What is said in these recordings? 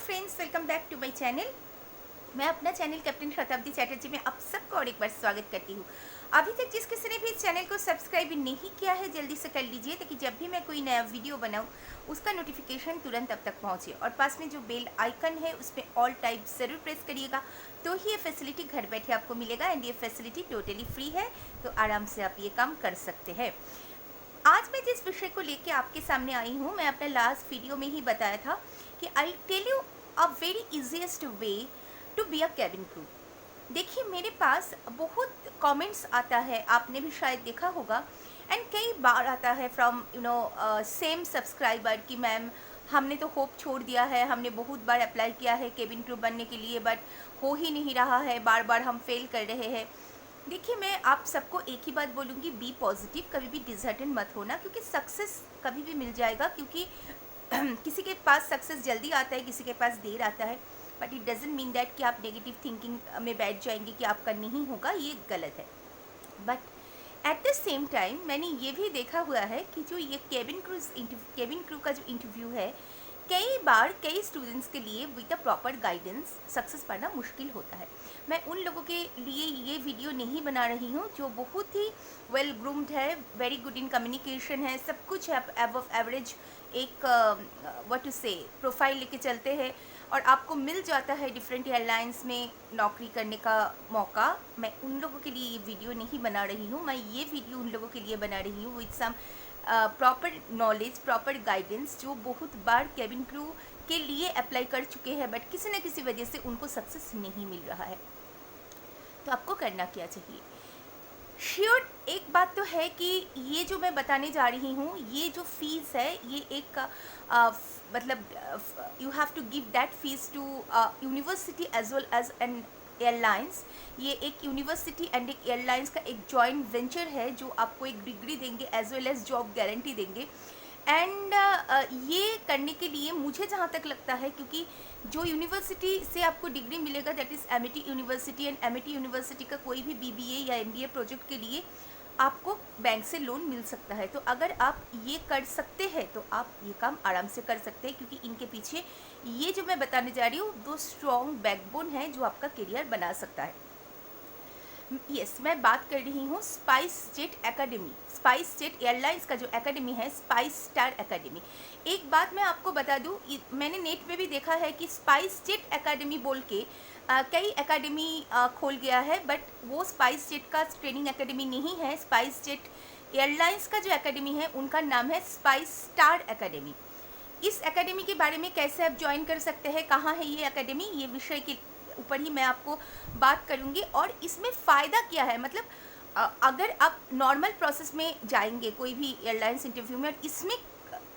Friends, welcome back to my channel. मैं अपना channel captain शताब्दी चैटर्जी में आप सबको और एक बार स्वागत करती हूँ। अभी तक जिस किसी ने भी इस चैनल को सब्सक्राइब नहीं किया है जल्दी से कर लीजिए, ताकि जब भी मैं कोई नया वीडियो बनाऊँ उसका नोटिफिकेशन तुरंत अब तक पहुँचे। और पास में जो बेल आइकन है उस पर ऑल टाइप ज़रूर प्रेस करिएगा, तो ही ये फैसिलिटी घर बैठे आपको मिलेगा। एंड ये फैसिलिटी टोटली फ्री है, तो आराम से आप ये काम कर सकते हैं। आज मैं जिस विषय को लेके आपके सामने आई हूँ, मैं अपने लास्ट वीडियो में ही बताया था कि I tell you a very easiest way to be a cabin crew. देखिए, मेरे पास बहुत कमेंट्स आता है, आपने भी शायद देखा होगा, एंड कई बार आता है फ्रॉम सेम सब्सक्राइबर कि मैम हमने तो होप छोड़ दिया है, हमने बहुत बार अप्लाई किया है केबिन क्रू बनने के लिए, बट हो ही नहीं रहा है, बार बार हम फेल कर रहे हैं। देखिए, मैं आप सबको एक ही बात बोलूँगी, बी पॉजिटिव, कभी भी डिसहर्टन मत होना, क्योंकि सक्सेस कभी भी मिल जाएगा। क्योंकि किसी के पास सक्सेस जल्दी आता है, किसी के पास देर आता है, but it doesn't mean that कि आप नेगेटिव थिंकिंग में बैठ जाएंगे कि आपका नहीं होगा, ये गलत है। But at the same time मैंने ये भी देखा हुआ है कि जो ये केबिन क्रू का जो इंटरव्यू है, कई बार कई स्टूडेंट्स के लिए with a proper guidance success पाना मुश्किल होता है। मैं उन लोगों के लिए ये वीडियो नहीं बना रही हूँ जो बहुत ही वेल ग्रूम्ड है, वेरी गुड इन कम्युनिकेशन है, सब कुछ है, एबव एवरेज एक व्हाट टू से प्रोफाइल लेके चलते हैं और आपको मिल जाता है डिफरेंट एयरलाइंस में नौकरी करने का मौका। मैं उन लोगों के लिए ये वीडियो नहीं बना रही हूँ, मैं ये वीडियो उन लोगों के लिए बना रही हूँ with some proper knowledge, proper guidance, जो बहुत बार केबिन क्रू के लिए अप्लाई कर चुके हैं, बट किसी न किसी वजह से उनको सक्सेस नहीं मिल रहा है। तो आपको करना क्या चाहिए? श्योर एक बात तो है कि ये जो मैं बताने जा रही हूँ, ये जो फीस है, ये एक मतलब you have to give that fees to university as well as an airlines. ये एक यूनिवर्सिटी एंड एक एयरलाइंस का एक जॉइंट वेंचर है, जो आपको एक डिग्री देंगे as well as job guarantee देंगे। एंड ये करने के लिए मुझे जहाँ तक लगता है, क्योंकि जो यूनिवर्सिटी से आपको डिग्री मिलेगा that is Amity university, and Amity university का कोई भी बीबीए या एमबीए प्रोजेक्ट के लिए आपको बैंक से लोन मिल सकता है। तो अगर आप ये कर सकते हैं तो आप ये काम आराम से कर सकते हैं, क्योंकि इनके पीछे ये जो मैं बताने जा रही हूँ, दो स्ट्रॉन्ग बैकबोन है जो आपका करियर बना सकता है। यस, मैं बात कर रही हूँ spice jet academy, spice jet airlines का जो एकेडमी है, स्पाइस स्टार एकेडमी। एक बात मैं आपको बता दूँ, मैंने नेट पे भी देखा है कि स्पाइस जेट एकेडमी बोल के कई एकेडमी खोल गया है, बट वो स्पाइस जेट का ट्रेनिंग एकेडमी नहीं है। स्पाइस जेट एयरलाइंस का जो एकेडमी है उनका नाम है स्पाइस स्टार एकेडमी। इस एकेडमी के बारे में कैसे आप ज्वाइन कर सकते हैं, कहाँ है ये एकेडमी, ये विषय के ऊपर ही मैं आपको बात करूँगी। और इसमें फ़ायदा क्या है, मतलब अगर आप नॉर्मल प्रोसेस में जाएंगे कोई भी एयरलाइंस इंटरव्यू में, और इसमें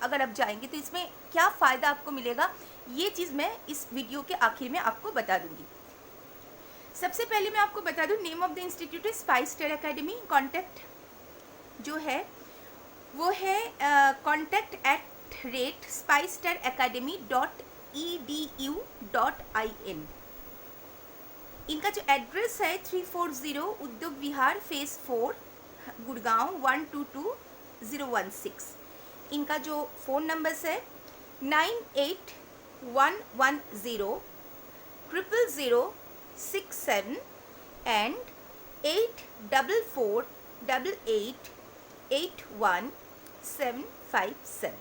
अगर आप जाएंगे तो इसमें क्या फ़ायदा आपको मिलेगा, ये चीज़ मैं इस वीडियो के आखिर में आपको बता दूँगी। सबसे पहले मैं आपको बता दूँ, नेम ऑफ द इंस्टीट्यूट है स्पाइस स्टार एकेडमी। कॉन्टैक्ट जो है वो है contact@spicestaracademy.edu.in। इनका जो एड्रेस है 340 उद्योग विहार फेज 4 गुड़गांव 122016। इनका जो फ़ोन नंबर्स है 9811000067 एंड 84888157।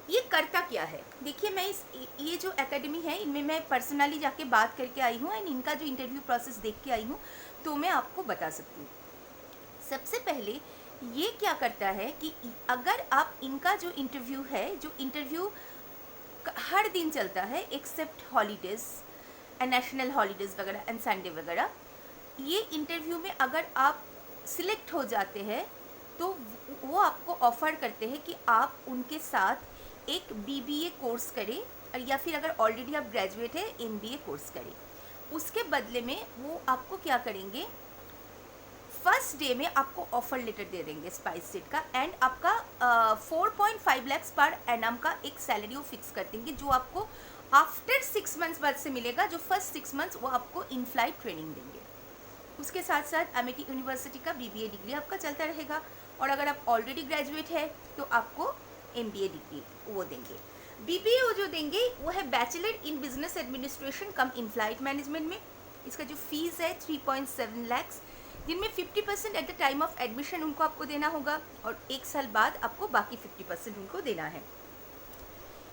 ये करता क्या है? देखिए, मैं ये जो एकेडमी है, इनमें मैं पर्सनली जाके बात करके आई हूँ एंड इनका जो इंटरव्यू प्रोसेस देख के आई हूँ, तो मैं आपको बता सकती हूँ। सबसे पहले ये क्या करता है कि अगर आप इनका जो इंटरव्यू है, जो इंटरव्यू हर दिन चलता है except holidays and national holidays वगैरह एंड संडे वगैरह, ये इंटरव्यू में अगर आप सिलेक्ट हो जाते हैं तो वो आपको ऑफ़र करते हैं कि आप उनके साथ एक बीबीए कोर्स करें, और या फिर अगर ऑलरेडी आप ग्रेजुएट है एमबीए कोर्स करें। उसके बदले में वो आपको क्या करेंगे, फर्स्ट डे में आपको ऑफर लेटर दे देंगे स्पाइस जेट का, एंड आपका 4.5 लाख पर एनम का एक सैलरी वो फिक्स कर देंगे, जो आपको आफ्टर 6 मंथ्स बाद से मिलेगा। जो फर्स्ट 6 मंथ्स वो आपको इन फ्लाइट ट्रेनिंग देंगे। उसके साथ साथ एमिटी यूनिवर्सिटी का बीबीए डिग्री आपका चलता रहेगा, और अगर आप ऑलरेडी ग्रेजुएट है तो आपको एमबीए डिग्री वो देंगे। बीबीए वो जो देंगे वो है bachelor in business administration come in flight management में। इसका जो फीस है 3.7 lakhs, जिनमें 50% at the time of admission उनको आपको देना होगा और 1 साल बाद आपको बाकी 50% उनको देना है।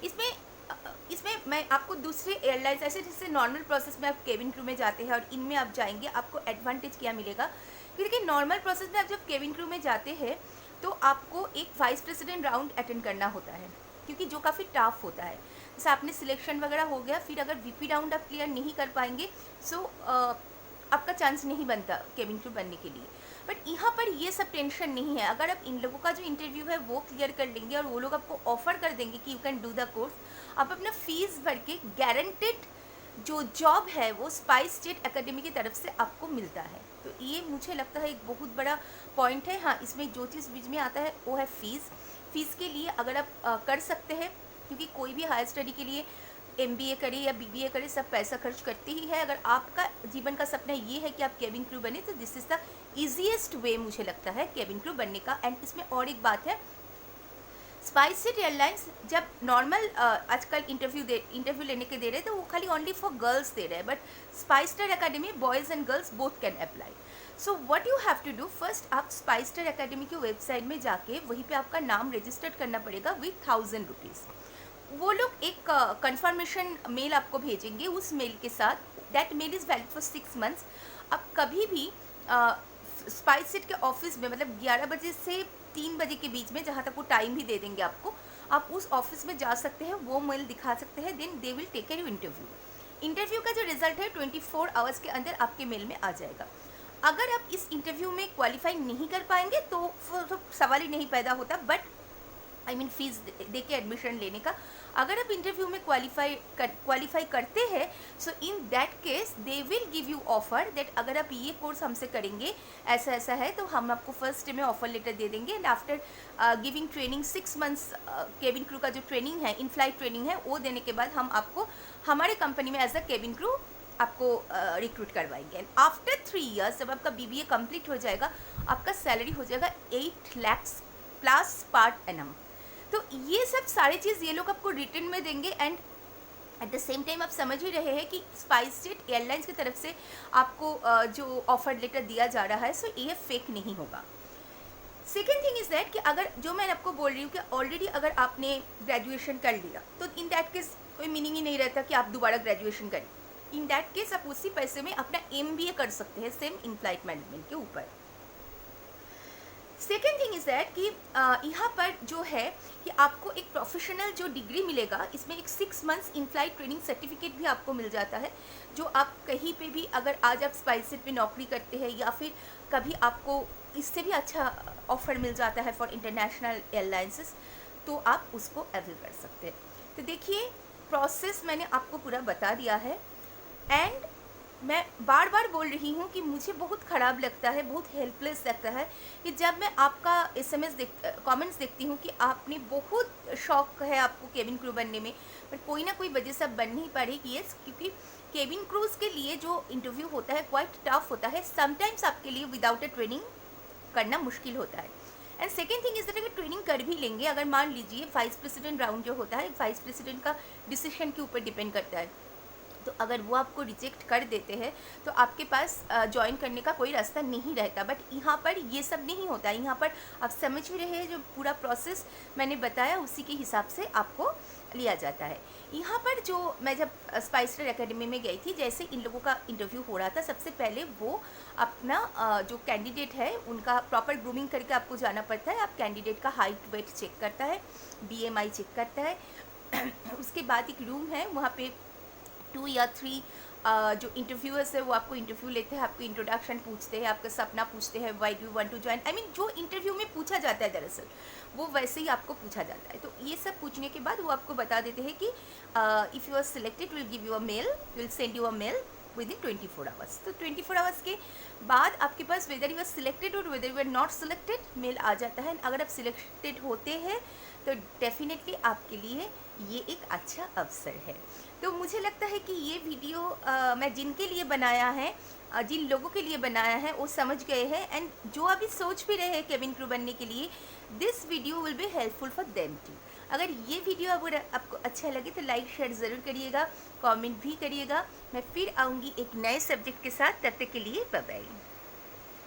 इसमें मैं आपको दूसरे एयरलाइंस ऐसे जैसे नॉर्मल प्रोसेस में आप केबिन क्रू में जाते हैं और इनमें आप जाएंगे, आपको एडवांटेज क्या मिलेगा, क्योंकि नॉर्मल प्रोसेस में आप जब केबिन क्रू में जाते हैं तो आपको एक वाइस प्रेसिडेंट राउंड अटेंड करना होता है, क्योंकि जो काफ़ी टफ होता है। जैसे आपने सिलेक्शन वगैरह हो गया, फिर अगर वीपी राउंड आप क्लियर नहीं कर पाएंगे सो आपका चांस नहीं बनता केबिन क्रू बनने के लिए। बट यहाँ पर ये सब टेंशन नहीं है। अगर आप इन लोगों का जो इंटरव्यू है वो क्लियर कर लेंगे और वो लोग आपको ऑफर कर देंगे कि you can do the course, आप अपना फीस भर के गारंटेड जो जॉब है वो स्पाइस जेट एकेडमी की तरफ से आपको मिलता है। तो ये मुझे लगता है एक बहुत बड़ा पॉइंट है। हाँ, इसमें जो चीज़ बीच में आता है वो है फीस के लिए अगर आप कर सकते हैं, क्योंकि कोई भी हायर स्टडी के लिए MBA करे या BBA करे सब पैसा खर्च करते ही है। अगर आपका जीवन का सपना ये है कि आप केबिन क्रू बने तो दिस इज़ द ईजीएस्ट वे मुझे लगता है केबिन क्रू बनने का। एंड इसमें और एक बात है, स्पाइसजेट एयरलाइंस जब नॉर्मल आजकल इंटरव्यू लेने के दे रहे हैं तो वो खाली ओनली फॉर गर्ल्स दे रहे हैं, but SpiceJet academy boys and girls both can apply. So what you have to do, first आप स्पाइसजेट एकेडमी की वेबसाइट में जाके वहीं पे आपका नाम रजिस्टर्ड करना पड़ेगा विथ 1000 रुपीज़। वो लोग एक कंफर्मेशन मेल आपको भेजेंगे, उस मेल के साथ that mail is valid for 6 months। आप कभी भी स्पाइसजेट के ऑफिस में मतलब 11 बजे से 3 बजे के बीच में, जहाँ तक वो टाइम भी दे देंगे आपको, आप उस ऑफिस में जा सकते हैं, वो मेल दिखा सकते हैं, then they will take you interview का जो रिजल्ट है 24 आवर्स के अंदर आपके मेल में आ जाएगा। अगर आप इस इंटरव्यू में क्वालिफाई नहीं कर पाएंगे तो सवाल ही नहीं पैदा होता, बट फीस दे के एडमिशन लेने का। अगर आप इंटरव्यू में क्वालिफाई करते हैं so in that case they will give you offer that अगर आप ये कोर्स हमसे करेंगे ऐसा ऐसा है तो हम आपको फर्स्ट डे में ऑफर लेटर दे देंगे। And after giving training 6 months cabin crew का जो ट्रेनिंग है, इन फ्लाइट ट्रेनिंग है, वो देने के बाद हम आपको हमारे कंपनी में एज अ केबिन क्रू आपको रिक्रूट करवाएंगे। आफ्टर 3 years जब आपका BBA कंप्लीट हो जाएगा, आपका सैलरी हो जाएगा 8 lakhs प्लस पार्ट एनम। तो ये सब सारी चीज़ ये लोग आपको रिटर्न में देंगे। And at the same time आप समझ ही रहे हैं कि स्पाइसजेट एयरलाइंस की तरफ से आपको जो ऑफर लेटर दिया जा रहा है सो ये फेक नहीं होगा। सेकेंड थिंग इज़ दैट कि अगर जो मैं आपको बोल रही हूँ कि ऑलरेडी अगर आपने ग्रेजुएशन कर लिया तो इन दैट केस कोई मीनिंग ही नहीं रहता कि आप दोबारा ग्रेजुएशन करें। इन दैट केस आप उसी पैसे में अपना MBA कर सकते हैं सेम इन फ्लाइट मैनेजमेंट के ऊपर। सेकेंड थिंग इज़ दैट कि यहाँ पर जो है कि आपको एक प्रोफेशनल जो डिग्री मिलेगा, इसमें एक 6 months in flight training certificate भी आपको मिल जाता है, जो आप कहीं पे भी अगर आज आप स्पाइसजेट पे नौकरी करते हैं या फिर कभी आपको इससे भी अच्छा ऑफर मिल जाता है फॉर इंटरनेशनल एयरलाइंसेस तो आप उसको अवेल कर सकते हैं। तो देखिए प्रोसेस मैंने आपको पूरा बता दिया है। एंड मैं बार बार बोल रही हूँ कि मुझे बहुत ख़राब लगता है, बहुत हेल्पलेस लगता है कि जब मैं आपका SMS कमेंट्स देखती हूँ कि आपने बहुत शौक है आपको केबिन क्रू बनने में, पर कोई ना कोई वजह से बन नहीं पा रही। यस, क्योंकि केबिन क्रूज़ के लिए जो इंटरव्यू होता है क्वाइट टफ होता है, समटाइम्स आपके लिए विदाउट अ ट्रेनिंग करना मुश्किल होता है। एंड सेकेंड थिंग इस तरह की ट्रेनिंग कर भी लेंगे, अगर मान लीजिए वाइस प्रेसिडेंट राउंड जो होता है, वाइस प्रेसिडेंट का डिसीजन के ऊपर डिपेंड करता है, तो अगर वो आपको रिजेक्ट कर देते हैं तो आपके पास ज्वाइन करने का कोई रास्ता नहीं रहता। बट यहाँ पर ये सब नहीं होता। यहाँ पर आप समझ ही रहे हैं, जो पूरा प्रोसेस मैंने बताया उसी के हिसाब से आपको लिया जाता है। यहाँ पर जो मैं जब स्पाइसजेट एकेडमी में गई थी, जैसे इन लोगों का इंटरव्यू हो रहा था, सबसे पहले वो अपना जो कैंडिडेट है उनका प्रॉपर ग्रूमिंग करके आपको जाना पड़ता है। आप कैंडिडेट का हाइट वेट चेक करता है, BMI चेक करता है। उसके बाद एक रूम है, वहाँ पे 2 या 3 जो इंटरव्यूअर्स है वो आपको इंटरव्यू लेते हैं, आपको इंट्रोडक्शन पूछते हैं, आपका सपना पूछते हैं, why do you want to join. जो इंटरव्यू में पूछा जाता है दरअसल वो वैसे ही आपको पूछा जाता है। तो ये सब पूछने के बाद वो आपको बता देते हैं कि if you are selected will give you a mail, will send you a mail within 24 hours. तो 24 आवर्स के बाद आपके पास वेदर यू आर सिलेक्टेड और whether you are not selected mail आ जाता है। अगर आप सिलेक्टेड होते हैं तो डेफिनेटली आपके लिए ये एक अच्छा अवसर है। तो मुझे लगता है कि ये वीडियो मैं जिनके लिए बनाया है, जिन लोगों के लिए बनाया है वो समझ गए हैं। एंड जो अभी सोच भी रहे हैं केबिन क्रू बनने के लिए, this video will be helpful for them too. अगर ये वीडियो आपको अच्छा लगे तो लाइक शेयर ज़रूर करिएगा, कमेंट भी करिएगा। मैं फिर आऊँगी एक नए सब्जेक्ट के साथ, तब तक के लिए बाय बाय।